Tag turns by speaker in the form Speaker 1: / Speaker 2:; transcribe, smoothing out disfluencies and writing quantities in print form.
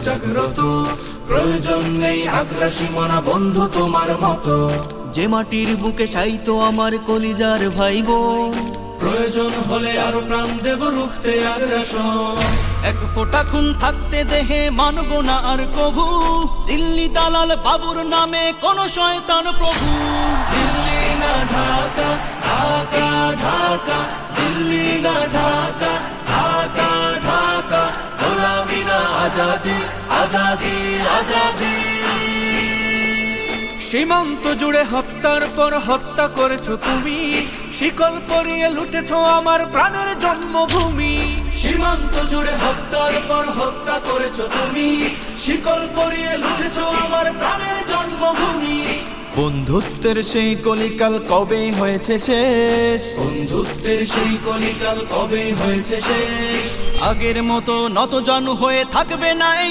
Speaker 1: জাগ্রত, প্রয়োজন নেই আগ্রাসী মনা বন্ধু তোমার মতো।
Speaker 2: যে মাটির বুকে সাইতো আমার কলিজার ভাইবো,
Speaker 1: প্রয়োজন হলে আরো প্রাণ দেব রুখতে আগ্রাসন।
Speaker 2: এক ফোঁটা খুন থাকতে দেহে মানব না আর কভু, দিল্লি দালাল বাবুর নামে কোন শয়তান প্রভু।
Speaker 1: দিল্লি না ঢাকা, ঢাকা ঢাকা, দিল্লি না ঢাকা, ঢাকা ঢাকা, গোলামি না আজাদি, আজাদি আজাদি।
Speaker 2: সীমান্ত জুড়ে হত্যার পর হত্যা করেছো তুমি, শিকল পরিয়ে লুটেছো আমার প্রাণের জন্মভূমি।
Speaker 1: সীমান্ত জুড়ে হত্যার পর হত্যা করেছো তুমি, শিকল পরিয়ে লুটেছো আমার প্রাণের জন্মভূমি।
Speaker 3: বন্ধুত্বের সেই কলিকাল কবে হয়েছে শেষ,
Speaker 1: বন্ধুত্বের সেই কলিকাল কবে হয়েছে শেষ।
Speaker 2: আগের মতো নতজানু হয়ে থাকবে না এই